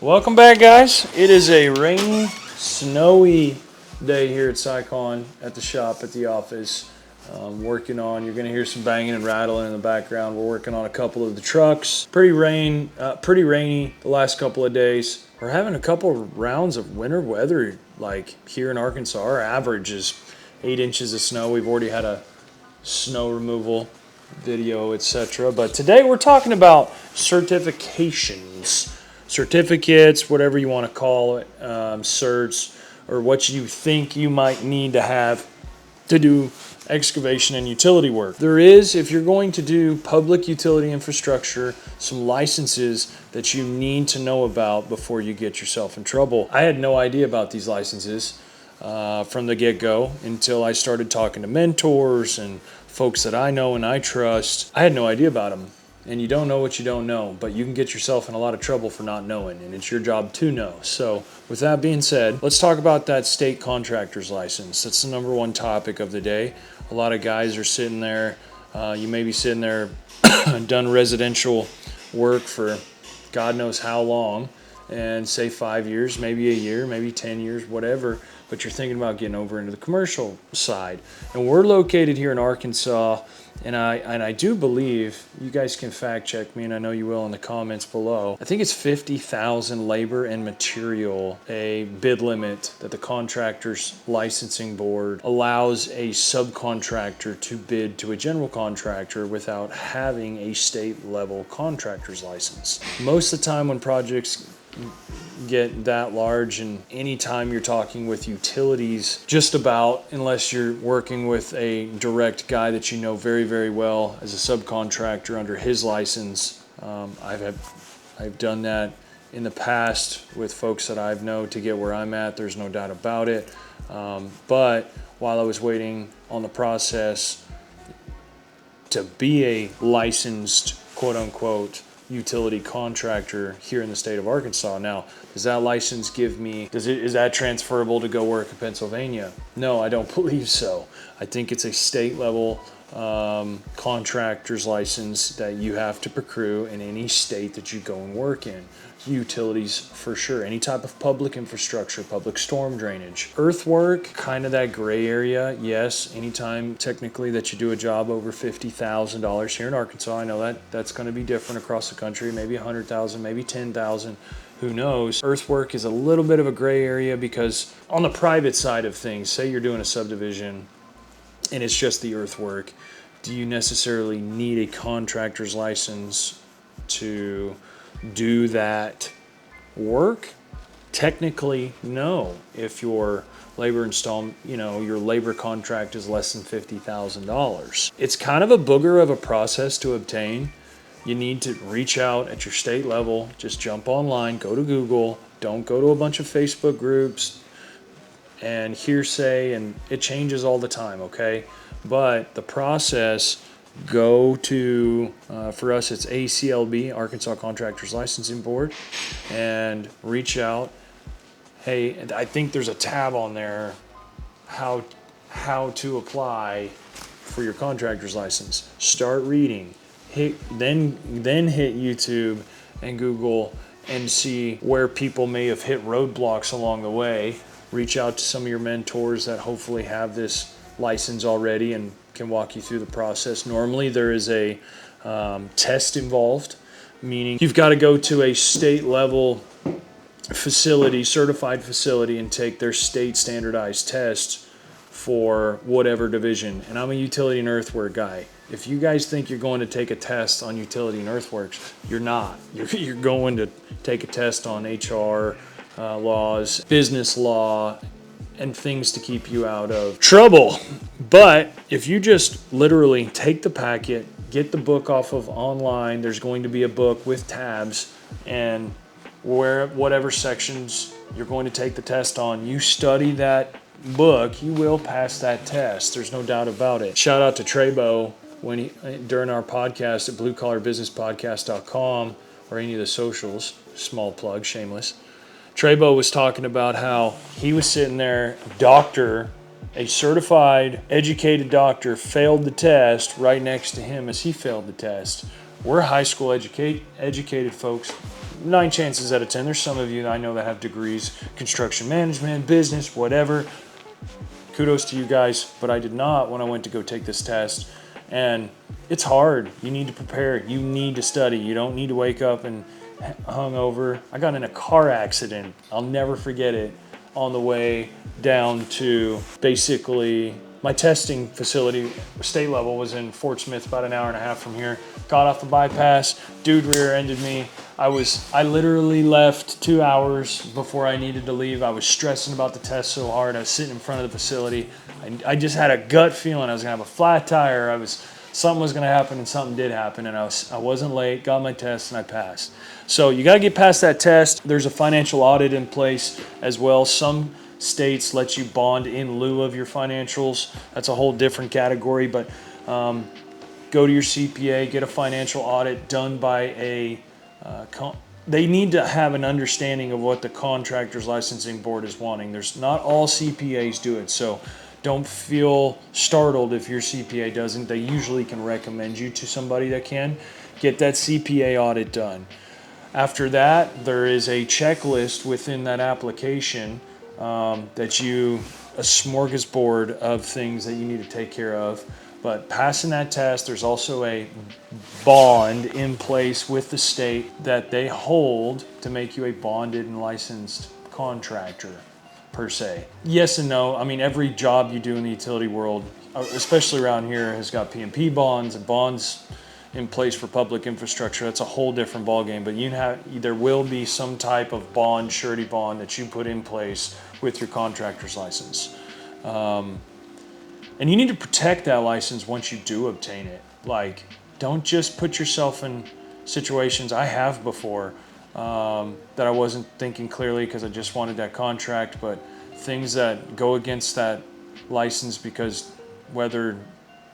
Welcome back, guys. It is a rainy, snowy day here at SciCon at the shop at the office. Working on, you're going to hear some banging and rattling in the background. We're working on a couple of the trucks. Pretty rainy the last couple of days. We're having a couple of rounds of winter weather, like here in Arkansas. Our average is 8 inches of snow. We've already had a snow removal video, etc. But today we're talking about certifications. Certificates, whatever you want to call it, certs, or what you think you might need to have to do excavation and utility work. There is, if you're going to do public utility infrastructure, some licenses that you need to know about before you get yourself in trouble. I had no idea about these licenses from the get-go until I started talking to mentors and folks that I know and I trust. I had no idea about them. And you don't know what you don't know, but you can get yourself in a lot of trouble for not knowing, and it's your job to know. So with that being said, let's talk about that state contractor's license. That's the number one topic of the day. A lot of guys are sitting there, you may be sitting there, done residential work for God knows how long, and say 5 years, maybe a year, maybe 10 years, whatever, but you're thinking about getting over into the commercial side. And we're located here in Arkansas, and I do believe, you guys can fact check me, and I know you will in the comments below, I think it's 50,000 labor and material, a bid limit that the contractor's licensing board allows a subcontractor to bid to a general contractor without having a state level contractor's license. Most of the time when projects get that large, and anytime you're talking with utilities, just about, unless you're working with a direct guy that you know very, very well as a subcontractor under his license. I've done that in the past with folks that I've known to get where I'm at, there's no doubt about it. But while I was waiting on the process to be a licensed, quote unquote, utility contractor here in the state of Arkansas. Now, does that license give me, is that transferable to go work in Pennsylvania? No, I don't believe so. I think it's a state level contractor's license that you have to procure in any state that you go and work in. Utilities for sure, any type of public infrastructure, public storm drainage. Earthwork, kind of that gray area, yes, anytime technically that you do a job over $50,000 here in Arkansas. I know that's going to be different across the country, maybe 100,000, maybe 10,000, who knows. Earthwork is a little bit of a gray area because on the private side of things, say you're doing a subdivision and it's just the earthwork, do you necessarily need a contractor's license to do that work? Technically, no. If your labor your labor contract is less than $50,000. It's kind of a booger of a process to obtain. You need to reach out at your state level, just jump online, go to Google, don't go to a bunch of Facebook groups and hearsay, and it changes all the time, okay? But the process, go to, for us it's ACLB, Arkansas Contractors Licensing Board, and reach out. Hey, I think there's a tab on there, how to apply for your contractor's license. Start reading, then hit YouTube and Google and see where people may have hit roadblocks along the way. Reach out to some of your mentors that hopefully have this license already and can walk you through the process. Normally there is a test involved, meaning you've got to go to a state level facility, certified facility, and take their state standardized tests for whatever division. And I'm a utility and earthwork guy. If you guys think you're going to take a test on utility and earthworks, you're not. You're going to take a test on HR laws, business law, and things to keep you out of trouble. But if you just literally take the packet, get the book off of online, there's going to be a book with tabs, and whatever sections you're going to take the test on, you study that book, you will pass that test. There's no doubt about it. Shout out to Trebo during our podcast at bluecollarbusinesspodcast.com or any of the socials, small plug, shameless. Trebo was talking about how he was sitting there, a certified, educated doctor failed the test right next to him as he failed the test. We're high school educated folks. 9 chances out of 10, there's some of you that I know that have degrees, construction management, business, whatever. Kudos to you guys, but I did not when I went to go take this test. And it's hard. You need to prepare. You need to study. You don't need to wake up and hungover. I got in a car accident. I'll never forget it, on the way down to basically my testing facility. State level was in Fort Smith, about an hour and a half from here. Got off the bypass. Dude rear-ended me. I literally left 2 hours before I needed to leave. I was stressing about the test so hard. I was sitting in front of the facility. I just had a gut feeling I was gonna have a flat tire. Something was gonna happen, and something did happen, and I wasn't late, got my test, and I passed. So you gotta get past that test. There's a financial audit in place as well. Some states let you bond in lieu of your financials. That's a whole different category, but go to your CPA, get a financial audit done by a they need to have an understanding of what the contractor's licensing board is wanting. There's not all CPAs do it, so don't feel startled if your CPA doesn't. They usually can recommend you to somebody that can. Get that CPA audit done. After that, there is a checklist within that application a smorgasbord of things that you need to take care of. But passing that test, there's also a bond in place with the state that they hold to make you a bonded and licensed contractor, per se. Yes and no. I mean, every job you do in the utility world, especially around here, has got P&P bonds and bonds in place for public infrastructure. That's a whole different ballgame. But there will be some type of bond, surety bond, that you put in place with your contractor's license. And you need to protect that license once you do obtain it. Like, don't just put yourself in situations I have before that I wasn't thinking clearly because I just wanted that contract, but things that go against that license because whether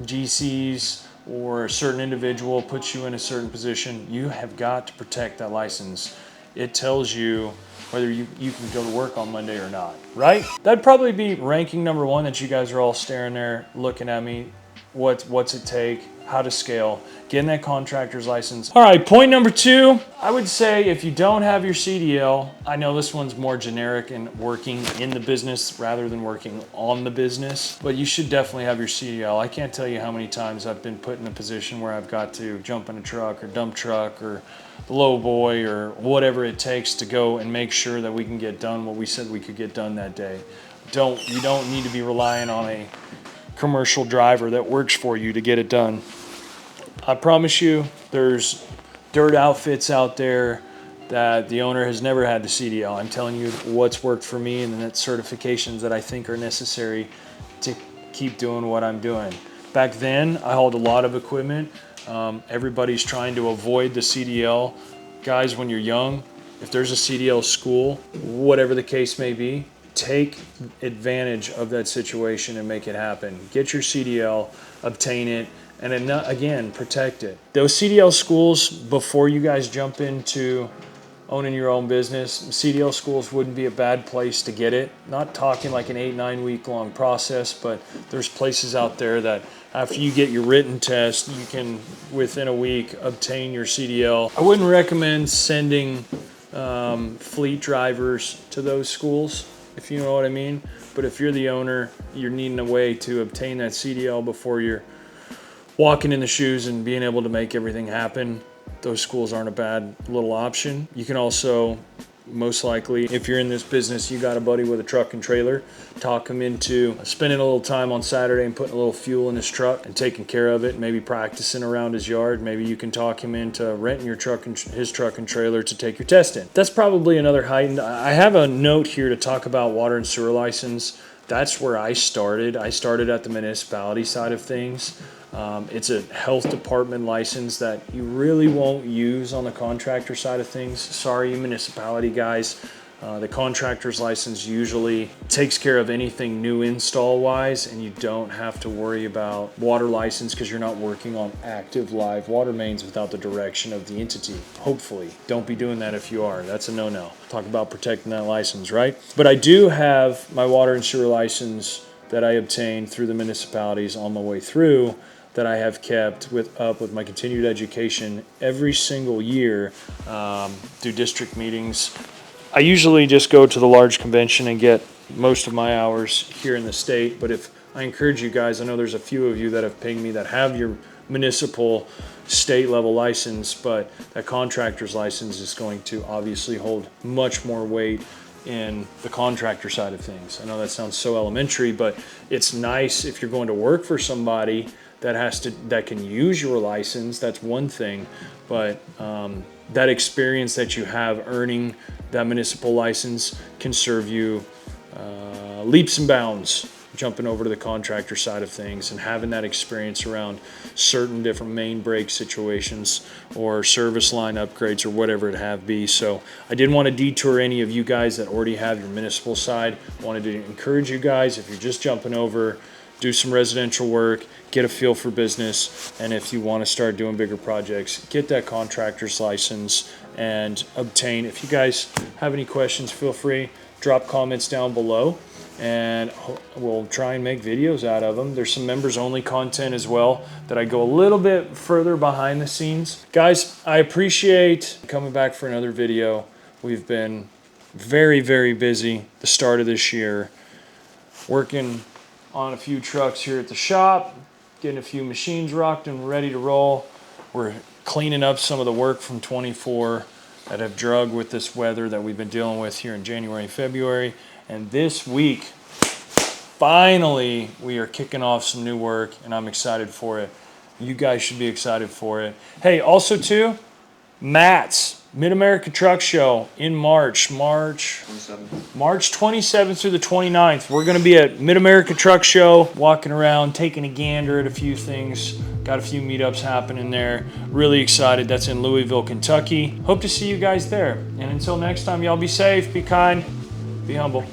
GCs or a certain individual puts you in a certain position, you have got to protect that license. It tells you whether you can go to work on Monday or not, right? That'd probably be ranking number 1 that you guys are all staring there looking at me. What's it take? How to scale? Getting that contractor's license. All right, point number 2, I would say if you don't have your CDL, I know this one's more generic and working in the business rather than working on the business, but you should definitely have your CDL. I can't tell you how many times I've been put in a position where I've got to jump in a truck or dump truck or low boy or whatever it takes to go and make sure that we can get done what we said we could get done that day. You don't need to be relying on a commercial driver that works for you to get it done. I promise you, there's dirt outfits out there that the owner has never had the CDL. I'm telling you what's worked for me, and that's certifications that I think are necessary to keep doing what I'm doing. Back then, I hauled a lot of equipment. Everybody's trying to avoid the CDL. Guys, when you're young, if there's a CDL school, whatever the case may be, take advantage of that situation and make it happen. Get your CDL, obtain it, and again, protect it. Those CDL schools, before you guys jump into owning your own business, CDL schools wouldn't be a bad place to get it. Not talking like an 8-9 week long process, but there's places out there that after you get your written test, you can, within a week, obtain your CDL. I wouldn't recommend sending fleet drivers to those schools, if you know what I mean. But if you're the owner, you're needing a way to obtain that CDL before you're walking in the shoes and being able to make everything happen. Those schools aren't a bad little option. You can also, most likely, if you're in this business, you got a buddy with a truck and trailer, talk him into spending a little time on Saturday and putting a little fuel in his truck and taking care of it, maybe practicing around his yard. Maybe you can talk him into renting your truck and his truck and trailer to take your test in. That's probably another heightened. I have a note here to talk about water and sewer license. That's where I started. I started at the municipality side of things. It's a health department license that you really won't use on the contractor side of things. Sorry, you municipality guys. The contractor's license usually takes care of anything new install wise, and you don't have to worry about water license because you're not working on active live water mains without the direction of the entity. Hopefully. Don't be doing that if you are. That's a no-no. Talk about protecting that license, right? But I do have my water and sewer license that I obtained through the municipalities on my way through. that I have kept up with my continued education every single year, do district meetings. I usually just go to the large convention and get most of my hours here in the state, but if I encourage you guys, I know there's a few of you that have pinged me that have your municipal state level license, but that contractor's license is going to obviously hold much more weight in the contractor side of things. I know that sounds so elementary, but it's nice if you're going to work for somebody that can use your license. That's one thing, but that experience that you have earning that municipal license can serve you leaps and bounds jumping over to the contractor side of things and having that experience around certain different main break situations or service line upgrades or whatever it have be. So I didn't want to detour any of you guys that already have your municipal side. Wanted to encourage you guys, if you're just jumping over, do some residential work, get a feel for business, and if you want to start doing bigger projects, get that contractor's license and obtain. If you guys have any questions, feel free, drop comments down below, and we'll try and make videos out of them. There's some members only content as well that I go a little bit further behind the scenes. Guys, I appreciate coming back for another video. We've been very, very busy the start of this year, working on a few trucks here at the shop, getting a few machines rocked and ready to roll. We're cleaning up some of the work from 24 that have drug with this weather that we've been dealing with here in January and February. And this week, finally, we are kicking off some new work, and I'm excited for it. You guys should be excited for it. Hey, also too, Matt's Mid-America Truck Show in March 27th through the 29th. We're going to be at Mid-America Truck Show, walking around, taking a gander at a few things. Got a few meetups happening there. Really excited. That's in Louisville, Kentucky. Hope to see you guys there. And until next time, y'all be safe, be kind, be humble.